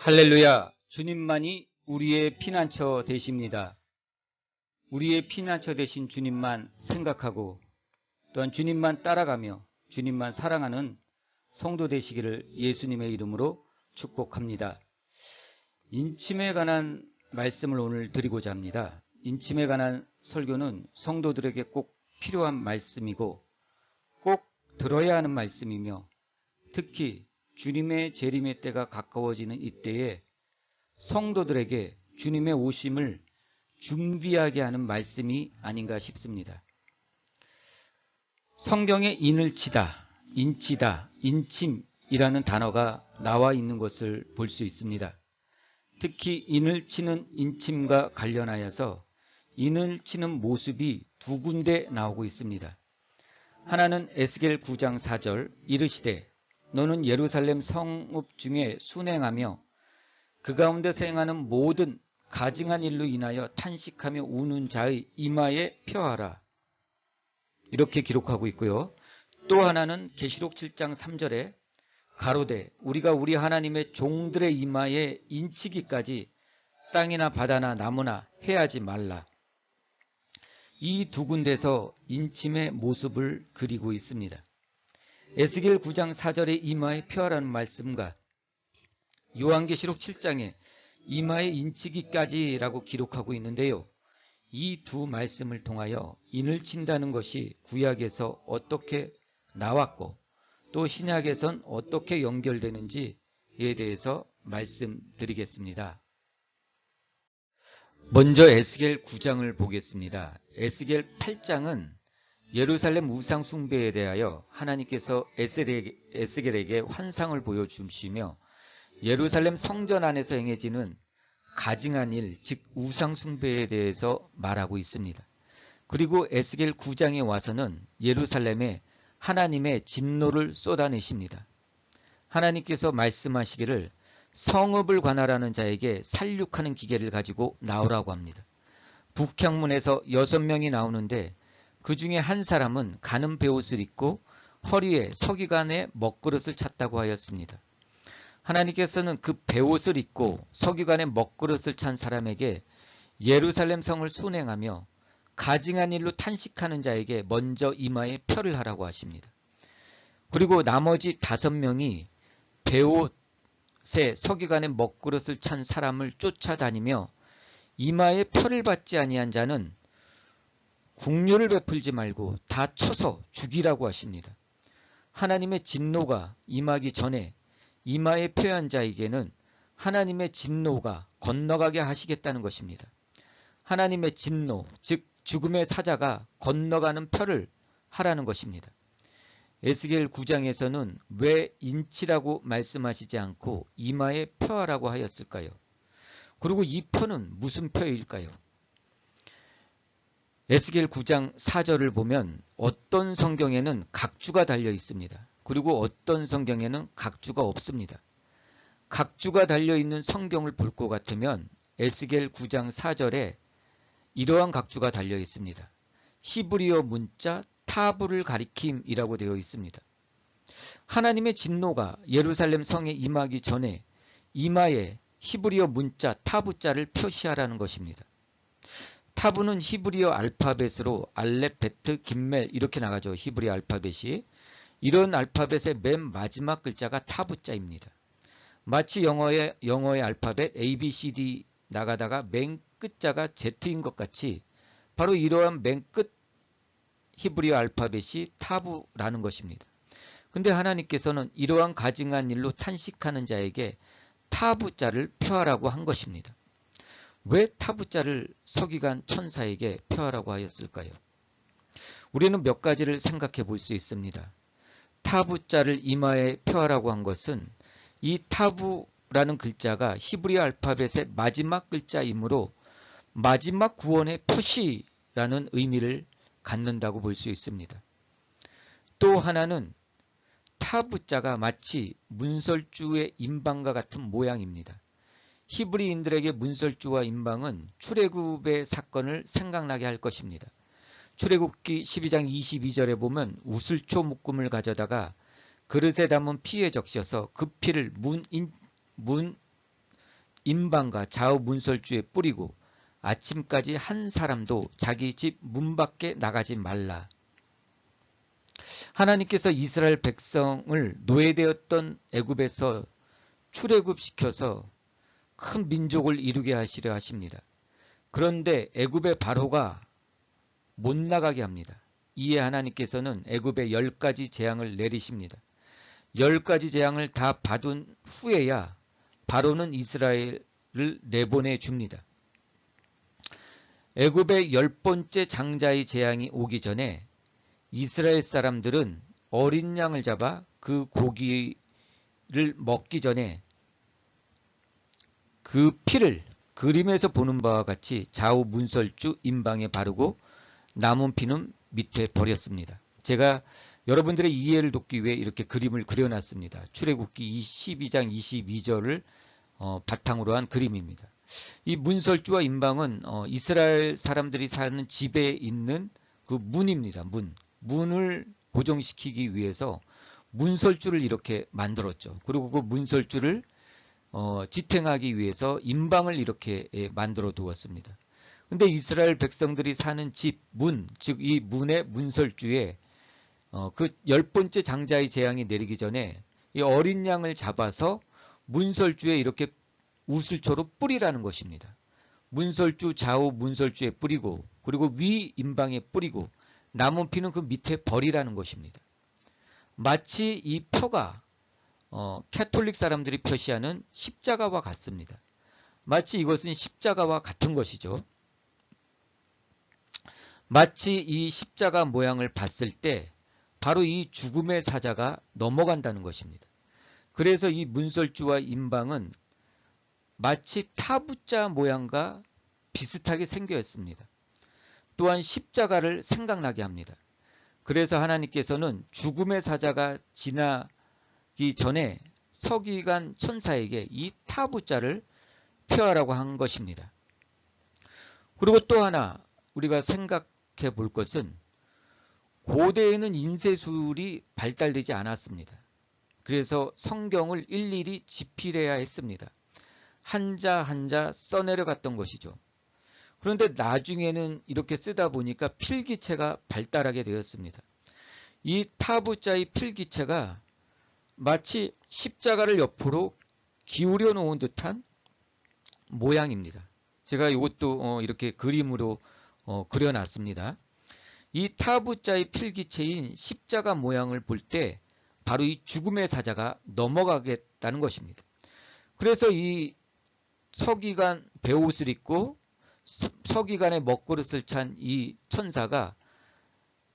할렐루야, 주님만이 우리의 피난처 되십니다. 우리의 피난처 되신 주님만 생각하고 또한 주님만 따라가며 주님만 사랑하는 성도 되시기를 예수님의 이름으로 축복합니다. 인침에 관한 말씀을 오늘 드리고자 합니다. 인침에 관한 설교는 성도들에게 꼭 필요한 말씀이고 꼭 들어야 하는 말씀이며 특히 주님의 재림의 때가 가까워지는 이때에 성도들에게 주님의 오심을 준비하게 하는 말씀이 아닌가 싶습니다. 성경에 인을치다, 인치다, 인침이라는 단어가 나와 있는 것을 볼 수 있습니다. 특히 인을치는 인침과 관련하여서 인을치는 모습이 두 군데 나오고 있습니다. 하나는 에스겔 9장 4절 이르시되 너는 예루살렘 성읍 중에 순행하며 그 가운데서 행하는 모든 가증한 일로 인하여 탄식하며 우는 자의 이마에 펴하라. 이렇게 기록하고 있고요. 또 하나는 계시록 7장 3절에 가로되 우리가 우리 하나님의 종들의 이마에 인치기까지 땅이나 바다나 나무나 해하지 말라. 이 두 군데서 인침의 모습을 그리고 있습니다. 에스겔 9장 4절에 이마에 펴라는 말씀과 요한계시록 7장에 이마에 인치기까지라고 기록하고 있는데요. 이 두 말씀을 통하여 인을 친다는 것이 구약에서 어떻게 나왔고 또 신약에선 어떻게 연결되는지에 대해서 말씀드리겠습니다. 먼저 에스겔 9장을 보겠습니다. 에스겔 8장은 예루살렘 우상 숭배에 대하여 하나님께서 에스겔에게 환상을 보여주시며 예루살렘 성전 안에서 행해지는 가증한 일, 즉 우상 숭배에 대해서 말하고 있습니다. 그리고 에스겔 9장에 와서는 예루살렘에 하나님의 진노를 쏟아내십니다. 하나님께서 말씀하시기를 성읍을 관할하는 자에게 살육하는 기계를 가지고 나오라고 합니다. 북향문에서 6명이 나오는데 그 중에 한 사람은 가는 베옷을 입고 허리에 서기관의 먹그릇을 찼다고 하였습니다. 하나님께서는 그 베옷을 입고 서기관의 먹그릇을 찬 사람에게 예루살렘 성을 순행하며 가증한 일로 탄식하는 자에게 먼저 이마에 펴를 하라고 하십니다. 그리고 나머지 5명이 베옷에 서기관의 먹그릇을 찬 사람을 쫓아다니며 이마에 펴를 받지 아니한 자는 국류를 베풀지 말고 다 쳐서 죽이라고 하십니다. 하나님의 진노가 임하기 전에 이마에 표한 자에게는 하나님의 진노가 건너가게 하시겠다는 것입니다. 하나님의 진노, 즉 죽음의 사자가 건너가는 표를 하라는 것입니다. 에스겔 9장에서는 왜 인치라고 말씀하시지 않고 이마에 표하라고 하였을까요? 그리고 이 표는 무슨 표일까요? 에스겔 9장 4절을 보면 어떤 성경에는 각주가 달려 있습니다. 그리고 어떤 성경에는 각주가 없습니다. 각주가 달려있는 성경을 볼 것 같으면 에스겔 9장 4절에 이러한 각주가 달려 있습니다. 히브리어 문자 타부를 가리킴이라고 되어 있습니다. 하나님의 진노가 예루살렘 성에 임하기 전에 이마에 히브리어 문자 타부자를 표시하라는 것입니다. 타부는 히브리어 알파벳으로 알렙, 베트, 김멜 이렇게 나가죠. 히브리어 알파벳이. 이런 알파벳의 맨 마지막 글자가 타부자입니다. 마치 영어의 알파벳 A, B, C, D 나가다가 맨 끝자가 Z인 것 같이 바로 이러한 맨 끝 히브리어 알파벳이 타부라는 것입니다. 근데 하나님께서는 이러한 가증한 일로 탄식하는 자에게 타부자를 표하라고 한 것입니다. 왜 타부자를 서기관 천사에게 표하라고 하였을까요? 우리는 몇 가지를 생각해 볼 수 있습니다. 타부자를 이마에 표하라고 한 것은 이 타부라는 글자가 히브리어 알파벳의 마지막 글자이므로 마지막 구원의 표시라는 의미를 갖는다고 볼 수 있습니다. 또 하나는 타부자가 마치 문설주의 인방과 같은 모양입니다. 히브리인들에게 문설주와 인방은 출애굽의 사건을 생각나게 할 것입니다. 출애굽기 12장 22절에 보면 우슬초 묶음을 가져다가 그릇에 담은 피에 적셔서 그 피를 문 임방과 좌우 문설주에 뿌리고 아침까지 한 사람도 자기 집 문 밖에 나가지 말라. 하나님께서 이스라엘 백성을 노예되었던 애굽에서 출애굽시켜서 큰 민족을 이루게 하시려 하십니다. 그런데 애굽의 바로가 못 나가게 합니다. 이에 하나님께서는 애굽에 10가지 재앙을 내리십니다. 10가지 재앙을 다 받은 후에야 바로는 이스라엘을 내보내 줍니다. 애굽의 10번째 장자의 재앙이 오기 전에 이스라엘 사람들은 어린 양을 잡아 그 고기를 먹기 전에 그 피를 그림에서 보는 바와 같이 좌우 문설주 임방에 바르고 남은 피는 밑에 버렸습니다. 제가 여러분들의 이해를 돕기 위해 이렇게 그림을 그려놨습니다. 출애굽기 12장 22절을 바탕으로 한 그림입니다. 이 문설주와 임방은 이스라엘 사람들이 사는 집에 있는 그 문입니다. 문을 고정시키기 위해서 문설주를 이렇게 만들었죠. 그리고 그 문설주를 지탱하기 위해서 임방을 이렇게 만들어 두었습니다. 근데 이스라엘 백성들이 사는 집, 문, 즉 이 문의 문설주에 그 10번째 장자의 재앙이 내리기 전에 이 어린 양을 잡아서 문설주에 이렇게 우슬초로 뿌리라는 것입니다. 문설주 좌우 문설주에 뿌리고 그리고 위 임방에 뿌리고 남은 피는 그 밑에 버리라는 것입니다. 마치 이 표가 캐톨릭 사람들이 표시하는 십자가와 같습니다. 마치 이것은 십자가와 같은 것이죠. 마치 이 십자가 모양을 봤을 때 바로 이 죽음의 사자가 넘어간다는 것입니다. 그래서 이 문설주와 임방은 마치 타부자 모양과 비슷하게 생겨 있습니다. 또한 십자가를 생각나게 합니다. 그래서 하나님께서는 죽음의 사자가 지나기 전에 서기관 천사에게 이 타부자를 펴하라고 한 것입니다. 그리고 또 하나 우리가 생각해 볼 것은 고대에는 인쇄술이 발달되지 않았습니다. 그래서 성경을 일일이 집필해야 했습니다. 한자 한자 써내려갔던 것이죠. 그런데 나중에는 이렇게 쓰다 보니까 필기체가 발달하게 되었습니다. 이 타부자의 필기체가 마치 십자가를 옆으로 기울여 놓은 듯한 모양입니다. 제가 이것도 이렇게 그림으로 그려놨습니다. 이 타부자의 필기체인 십자가 모양을 볼 때 바로 이 죽음의 사자가 넘어가겠다는 것입니다. 그래서 이 서기관 베옷을 입고 서기관의 먹그릇을 찬 이 천사가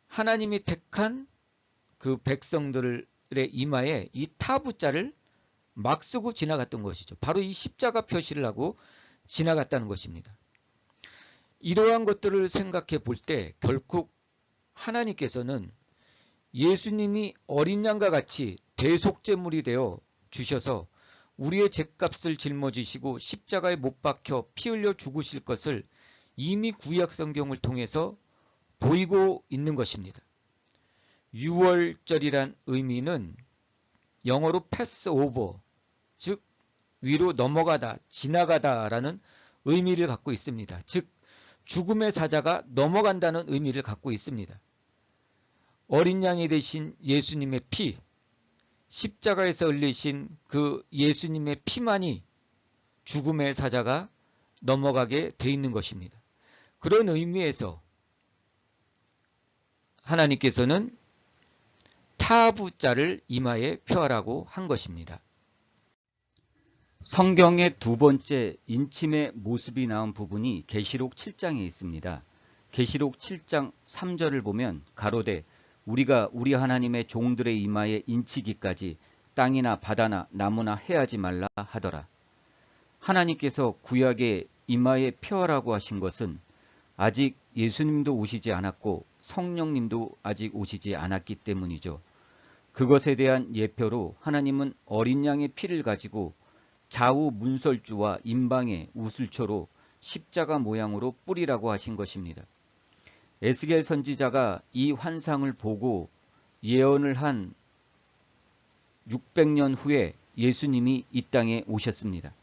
하나님이 택한 그 백성들의 이마에 이 타부자를 막 쓰고 지나갔던 것이죠. 바로 이 십자가 표시를 하고 지나갔다는 것입니다. 이러한 것들을 생각해 볼 때 결국 하나님께서는 예수님이 어린 양과 같이 대속제물이 되어 주셔서 우리의 죗값을 짊어지시고 십자가에 못 박혀 피 흘려 죽으실 것을 이미 구약 성경을 통해서 보이고 있는 것입니다. 유월절이란 의미는 영어로 pass over, 즉 위로 넘어가다, 지나가다 라는 의미를 갖고 있습니다. 즉 죽음의 사자가 넘어간다는 의미를 갖고 있습니다. 어린 양이 되신 예수님의 피, 십자가에서 흘리신 그 예수님의 피만이 죽음의 사자가 넘어가게 돼 있는 것입니다. 그런 의미에서 하나님께서는 타부자를 이마에 펴라고 한 것입니다. 성경의 두 번째 인침의 모습이 나온 부분이 계시록 7장에 있습니다. 계시록 7장 3절을 보면 가로되 우리가 우리 하나님의 종들의 이마에 인치기까지 땅이나 바다나 나무나 해하지 말라 하더라. 하나님께서 구약에 이마에 펴라고 하신 것은 아직 예수님도 오시지 않았고 성령님도 아직 오시지 않았기 때문이죠. 그것에 대한 예표로 하나님은 어린 양의 피를 가지고 좌우 문설주와 임방에 우슬초로 십자가 모양으로 뿌리라고 하신 것입니다. 에스겔 선지자가 이 환상을 보고 예언을 한 600년 후에 예수님이 이 땅에 오셨습니다.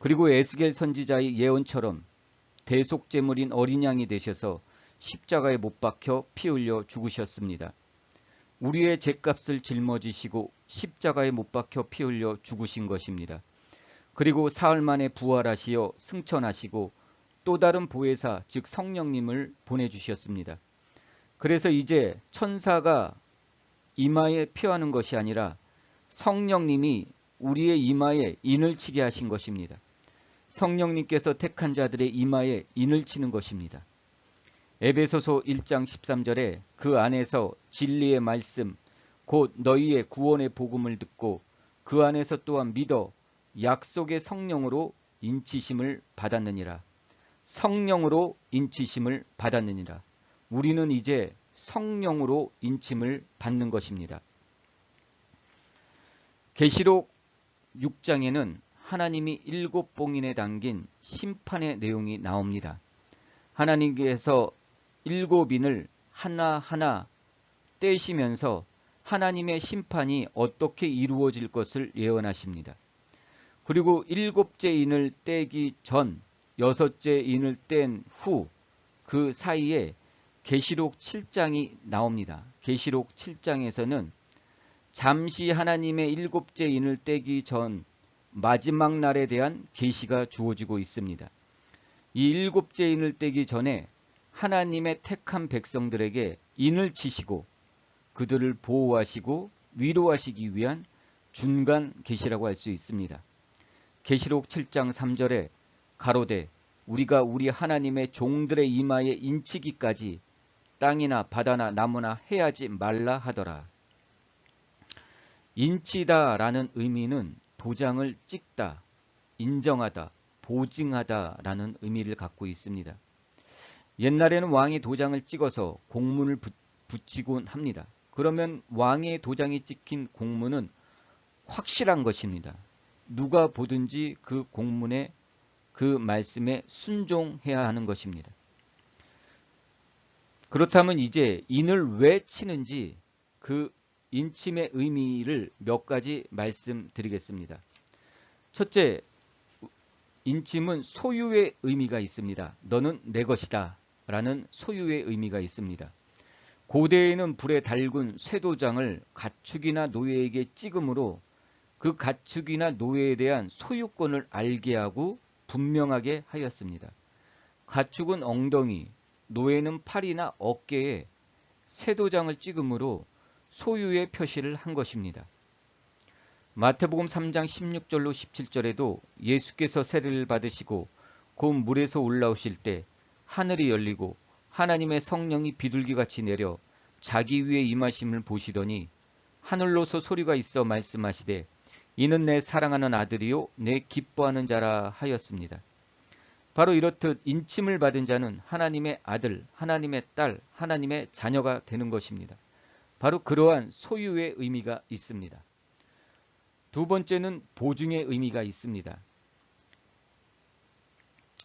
그리고 에스겔 선지자의 예언처럼 대속제물인 어린 양이 되셔서 십자가에 못 박혀 피 흘려 죽으셨습니다. 우리의 죄값을 짊어지시고 십자가에 못 박혀 피 흘려 죽으신 것입니다. 그리고 사흘 만에 부활하시어 승천하시고 또 다른 보혜사 즉 성령님을 보내주셨습니다. 그래서 이제 천사가 이마에 표하는 것이 아니라 성령님이 우리의 이마에 인을 치게 하신 것입니다. 성령님께서 택한 자들의 이마에 인을 치는 것입니다. 에베소서 1장 13절에 그 안에서 진리의 말씀 곧 너희의 구원의 복음을 듣고 그 안에서 또한 믿어 약속의 성령으로 인치심을 받았느니라. 성령으로 인치심을 받았느니라. 우리는 이제 성령으로 인침을 받는 것입니다. 계시록 6장에는 하나님이 7봉인에 담긴 심판의 내용이 나옵니다. 하나님께서 7인을 하나하나 떼시면서 하나님의 심판이 어떻게 이루어질 것을 예언하십니다. 그리고 7째 인을 떼기 전 6째 인을 뗀 후 그 사이에 계시록 7장이 나옵니다. 계시록 7장에서는 잠시 하나님의 7째 인을 떼기 전 마지막 날에 대한 계시가 주어지고 있습니다. 이 7째 인을 떼기 전에 하나님의 택한 백성들에게 인을 치시고 그들을 보호하시고 위로하시기 위한 중간 계시라고 할 수 있습니다. 계시록 7장 3절에 가로되 우리가 우리 하나님의 종들의 이마에 인치기까지 땅이나 바다나 나무나 해하지 말라 하더라. 인치다 라는 의미는 도장을 찍다, 인정하다, 보증하다 라는 의미를 갖고 있습니다. 옛날에는 왕이 도장을 찍어서 공문을 붙이곤 합니다. 그러면 왕의 도장이 찍힌 공문은 확실한 것입니다. 누가 보든지 그 공문에 그 말씀에 순종해야 하는 것입니다. 그렇다면 이제 인을 왜 치는지 그 인침의 의미를 몇 가지 말씀드리겠습니다. 첫째, 인침은 소유의 의미가 있습니다. 너는 내 것이다 라는 소유의 의미가 있습니다. 고대에는 불에 달군 쇠도장을 가축이나 노예에게 찍음으로 그 가축이나 노예에 대한 소유권을 알게 하고 분명하게 하였습니다. 가축은 엉덩이, 노예는 팔이나 어깨에 쇠도장을 찍음으로 소유의 표시를 한 것입니다. 마태복음 3장 16절로 17절에도 예수께서 세례를 받으시고 곧 물에서 올라오실 때 하늘이 열리고 하나님의 성령이 비둘기같이 내려 자기 위에 임하심을 보시더니 하늘로서 소리가 있어 말씀하시되 이는 내 사랑하는 아들이요 내 기뻐하는 자라 하였습니다. 바로 이렇듯 인침을 받은 자는 하나님의 아들, 하나님의 딸, 하나님의 자녀가 되는 것입니다. 바로 그러한 소유의 의미가 있습니다. 두 번째는 보증의 의미가 있습니다.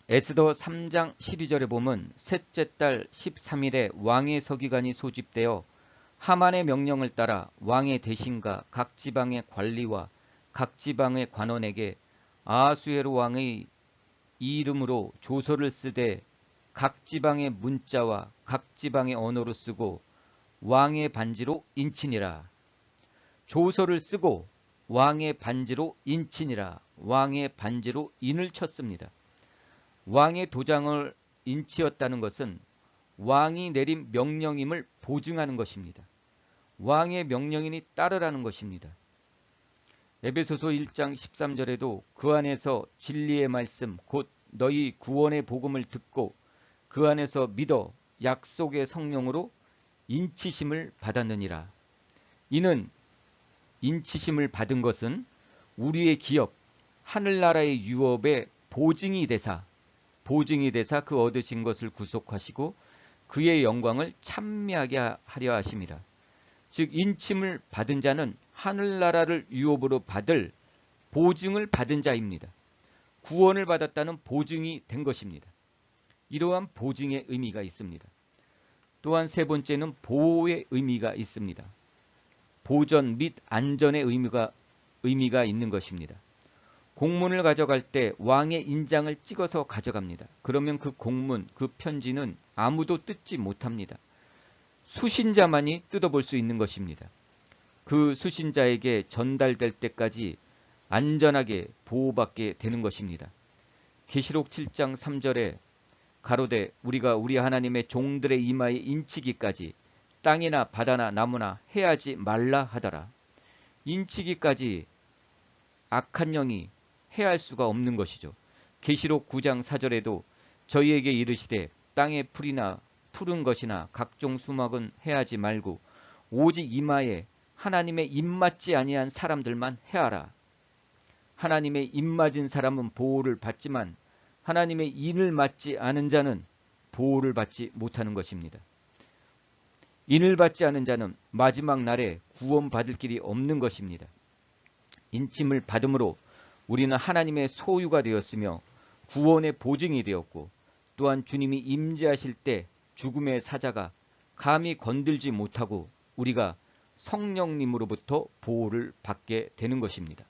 에스더 3장 12절에 보면 셋째 달 13일에 왕의 서기관이 소집되어 하만의 명령을 따라 왕의 대신과 각 지방의 관리와 각 지방의 관원에게 아하수에로 왕의 이 이름으로 조서를 쓰되 각 지방의 문자와 각 지방의 언어로 쓰고 왕의 반지로 인치니라. 조서를 쓰고 왕의 반지로 인치니라. 왕의 반지로 인을 쳤습니다. 왕의 도장을 인치었다는 것은 왕이 내린 명령임을 보증하는 것입니다. 왕의 명령이니 따르라는 것입니다. 에베소서 1장 13절에도 그 안에서 진리의 말씀 곧 너희 구원의 복음을 듣고 그 안에서 믿어 약속의 성령으로 인치심을 받았느니라. 이는 인치심을 받은 것은 우리의 기업 하늘나라의 유업의 보증이 되사 그 얻으신 것을 구속하시고 그의 영광을 찬미하게 하려 하심이라. 즉 인침을 받은 자는 하늘나라를 유업으로 받을 보증을 받은 자입니다. 구원을 받았다는 보증이 된 것입니다. 이러한 보증의 의미가 있습니다. 또한 세 번째는 보호의 의미가 있습니다. 보전 및 안전의 의미가 있는 것입니다. 공문을 가져갈 때 왕의 인장을 찍어서 가져갑니다. 그러면 그 공문, 그 편지는 아무도 뜯지 못합니다. 수신자만이 뜯어볼 수 있는 것입니다. 그 수신자에게 전달될 때까지 안전하게 보호받게 되는 것입니다. 계시록 7장 3절에 가로되 우리가 우리 하나님의 종들의 이마에 인치기까지 땅이나 바다나 나무나 해하지 말라 하더라. 인치기까지 악한 영이 해할 수가 없는 것이죠. 계시록 9장 4절에도 저희에게 이르시되 땅의 풀이나 푸른 것이나 각종 수목은 해하지 말고 오직 이마에 하나님의 입맞지 아니한 사람들만 해하라. 하나님의 입맞은 사람은 보호를 받지만 하나님의 인을 맞지 않은 자는 보호를 받지 못하는 것입니다. 인을 받지 않은 자는 마지막 날에 구원받을 길이 없는 것입니다. 인침을 받음으로 우리는 하나님의 소유가 되었으며 구원의 보증이 되었고 또한 주님이 임재하실 때 죽음의 사자가 감히 건들지 못하고 우리가 성령님으로부터 보호를 받게 되는 것입니다.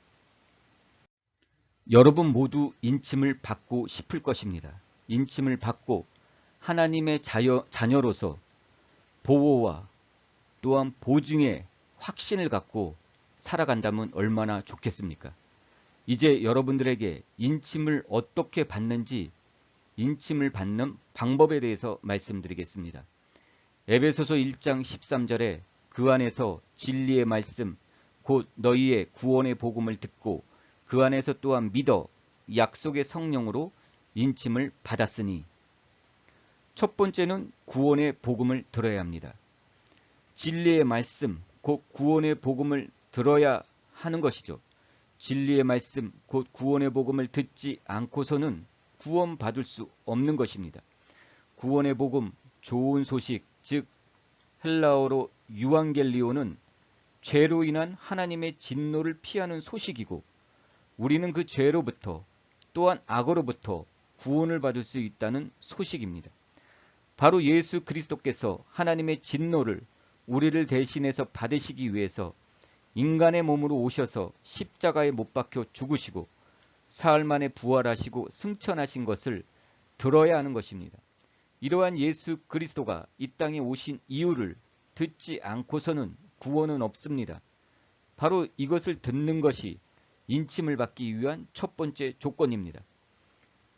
여러분 모두 인침을 받고 싶을 것입니다. 인침을 받고 하나님의 자녀로서 보호와 또한 보증의 확신을 갖고 살아간다면 얼마나 좋겠습니까? 이제 여러분들에게 인침을 어떻게 받는지 인침을 받는 방법에 대해서 말씀드리겠습니다. 에베소서 1장 13절에 그 안에서 진리의 말씀 곧 너희의 구원의 복음을 듣고 그 안에서 또한 믿어 약속의 성령으로 인침을 받았으니 첫 번째는 구원의 복음을 들어야 합니다. 진리의 말씀 곧 구원의 복음을 들어야 하는 것이죠. 진리의 말씀 곧 구원의 복음을 듣지 않고서는 구원받을 수 없는 것입니다. 구원의 복음, 좋은 소식, 즉 헬라어로 유앙겔리오는 죄로 인한 하나님의 진노를 피하는 소식이고 우리는 그 죄로부터 또한 악으로부터 구원을 받을 수 있다는 소식입니다. 바로 예수 그리스도께서 하나님의 진노를 우리를 대신해서 받으시기 위해서 인간의 몸으로 오셔서 십자가에 못 박혀 죽으시고 사흘 만에 부활하시고 승천하신 것을 들어야 하는 것입니다. 이러한 예수 그리스도가 이 땅에 오신 이유를 듣지 않고서는 구원은 없습니다. 바로 이것을 듣는 것이 인침을 받기 위한 첫 번째 조건입니다.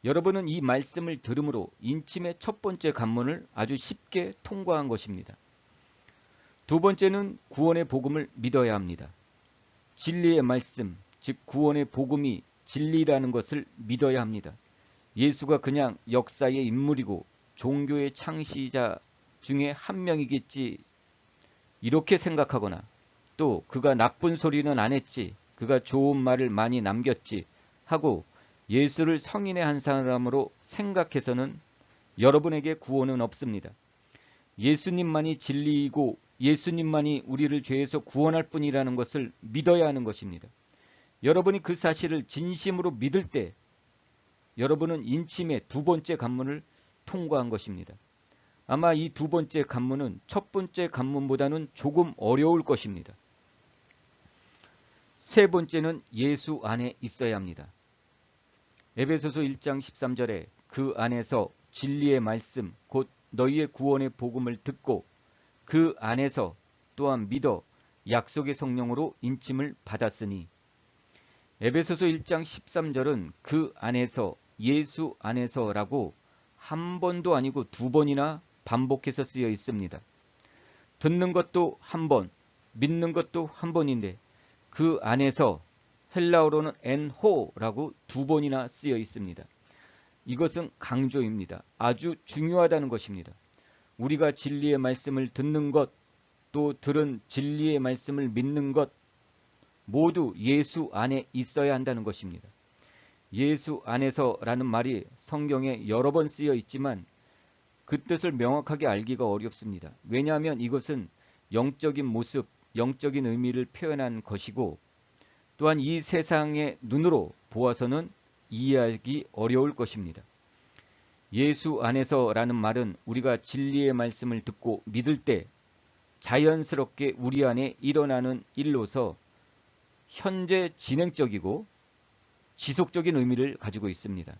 여러분은 이 말씀을 들음으로 인침의 첫 번째 관문을 아주 쉽게 통과한 것입니다. 두 번째는 구원의 복음을 믿어야 합니다. 진리의 말씀, 즉 구원의 복음이 진리라는 것을 믿어야 합니다. 예수가 그냥 역사의 인물이고 종교의 창시자 중에 한 명이겠지 이렇게 생각하거나 또 그가 나쁜 소리는 안 했지 그가 좋은 말을 많이 남겼지 하고 예수를 성인의 한 사람으로 생각해서는 여러분에게 구원은 없습니다. 예수님만이 진리이고 예수님만이 우리를 죄에서 구원할 뿐이라는 것을 믿어야 하는 것입니다. 여러분이 그 사실을 진심으로 믿을 때 여러분은 인침의 두 번째 관문을 통과한 것입니다. 아마 이 두 번째 관문은 첫 번째 관문보다는 조금 어려울 것입니다. 세 번째는 예수 안에 있어야 합니다. 에베소서 1장 13절에 그 안에서 진리의 말씀 곧 너희의 구원의 복음을 듣고 그 안에서 또한 믿어 약속의 성령으로 인침을 받았으니 에베소서 1장 13절은 그 안에서 예수 안에서라고 한 번도 아니고 두 번이나 반복해서 쓰여 있습니다. 듣는 것도 한 번, 믿는 것도 한 번인데 그 안에서 헬라어로는 엔호라고 두 번이나 쓰여 있습니다. 이것은 강조입니다. 아주 중요하다는 것입니다. 우리가 진리의 말씀을 듣는 것, 또 들은 진리의 말씀을 믿는 것 모두 예수 안에 있어야 한다는 것입니다. 예수 안에서라는 말이 성경에 여러 번 쓰여 있지만 그 뜻을 명확하게 알기가 어렵습니다. 왜냐하면 이것은 영적인 모습, 영적인 의미를 표현한 것이고 또한 이 세상의 눈으로 보아서는 이해하기 어려울 것입니다. 예수 안에서라는 말은 우리가 진리의 말씀을 듣고 믿을 때 자연스럽게 우리 안에 일어나는 일로서 현재 진행적이고 지속적인 의미를 가지고 있습니다.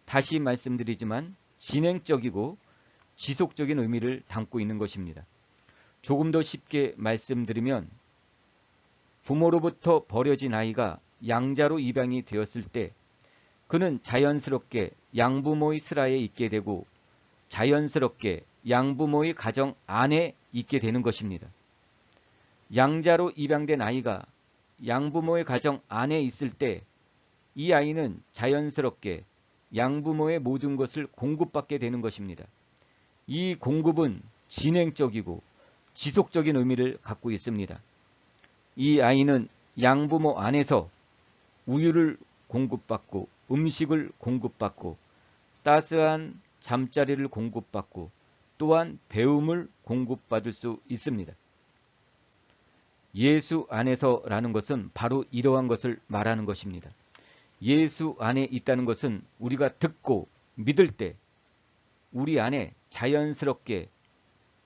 다시 말씀드리지만 진행적이고 지속적인 의미를 담고 있는 것입니다. 조금 더 쉽게 말씀드리면 부모로부터 버려진 아이가 양자로 입양이 되었을 때 그는 자연스럽게 양부모의 슬하에 있게 되고 자연스럽게 양부모의 가정 안에 있게 되는 것입니다. 양자로 입양된 아이가 양부모의 가정 안에 있을 때 이 아이는 자연스럽게 양부모의 모든 것을 공급받게 되는 것입니다. 이 공급은 진행적이고 지속적인 의미를 갖고 있습니다. 이 아이는 양부모 안에서 우유를 공급받고 음식을 공급받고 따스한 잠자리를 공급받고 또한 배움을 공급받을 수 있습니다. 예수 안에서라는 것은 바로 이러한 것을 말하는 것입니다. 예수 안에 있다는 것은 우리가 듣고 믿을 때 우리 안에 자연스럽게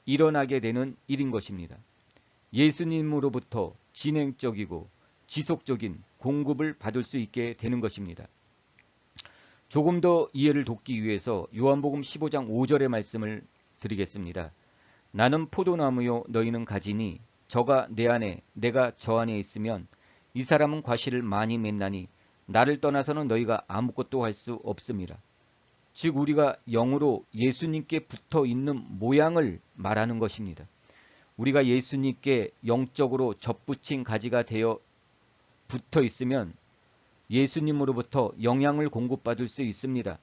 일어나게 되는 일인 것입니다. 예수님으로부터 진행적이고 지속적인 공급을 받을 수 있게 되는 것입니다. 조금 더 이해를 돕기 위해서 요한복음 15장 5절의 말씀을 드리겠습니다. 나는 포도나무요 너희는 가지니 저가 내 안에 내가 저 안에 있으면 이 사람은 과실을 많이 맺나니 나를 떠나서는 너희가 아무것도 할 수 없습니다. 즉 우리가 영으로 예수님께 붙어 있는 모양을 말하는 것입니다. 우리가 예수님께 영적으로 접붙인 가지가 되어 붙어 있으면 예수님으로부터 영향을 공급받을 수 있습니다.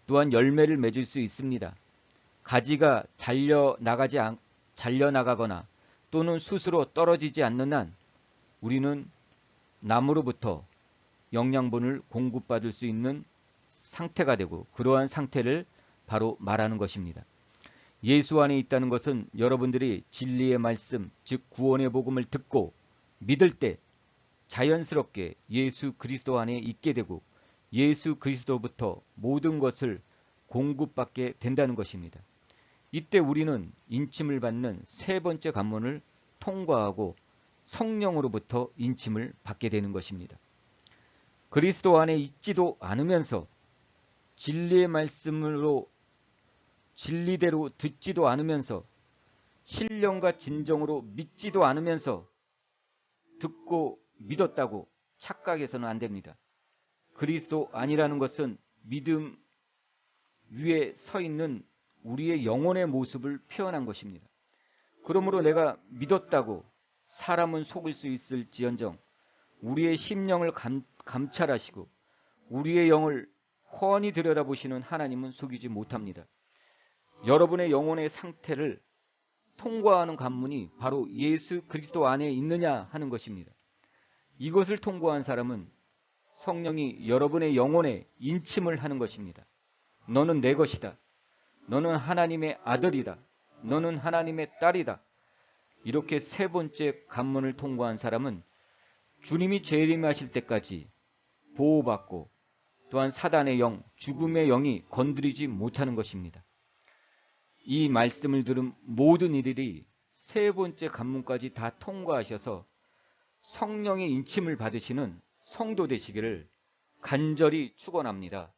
또한 열매를 맺을 수 있습니다. 가지가 잘려나가거나 또는 스스로 떨어지지 않는 한 우리는 나무로부터 영양분을 공급받을 수 있는 상태가 되고 그러한 상태를 바로 말하는 것입니다. 예수 안에 있다는 것은 여러분들이 진리의 말씀, 즉 구원의 복음을 듣고 믿을 때 자연스럽게 예수 그리스도 안에 있게 되고 예수 그리스도부터 모든 것을 공급받게 된다는 것입니다. 이때 우리는 인침을 받는 세 번째 관문을 통과하고 성령으로부터 인침을 받게 되는 것입니다. 그리스도 안에 있지도 않으면서 진리의 말씀으로 진리대로 듣지도 않으면서 신령과 진정으로 믿지도 않으면서 듣고 믿었다고 착각해서는 안 됩니다. 그리스도 아니라는 것은 믿음 위에 서 있는 우리의 영혼의 모습을 표현한 것입니다. 그러므로 내가 믿었다고 사람은 속일 수 있을지언정 우리의 심령을 감찰하시고 우리의 영을 훤히 들여다보시는 하나님은 속이지 못합니다. 여러분의 영혼의 상태를 통과하는 관문이 바로 예수 그리스도 안에 있느냐 하는 것입니다. 이것을 통과한 사람은 성령이 여러분의 영혼에 인침을 하는 것입니다. 너는 내 것이다. 너는 하나님의 아들이다. 너는 하나님의 딸이다. 이렇게 세 번째 관문을 통과한 사람은 주님이 재림하실 때까지 보호받고 또한 사단의 영, 죽음의 영이 건드리지 못하는 것입니다. 이 말씀을 들은 모든 이들이 세 번째 관문까지 다 통과하셔서 성령의 인침을 받으시는 성도 되시기를 간절히 축원합니다.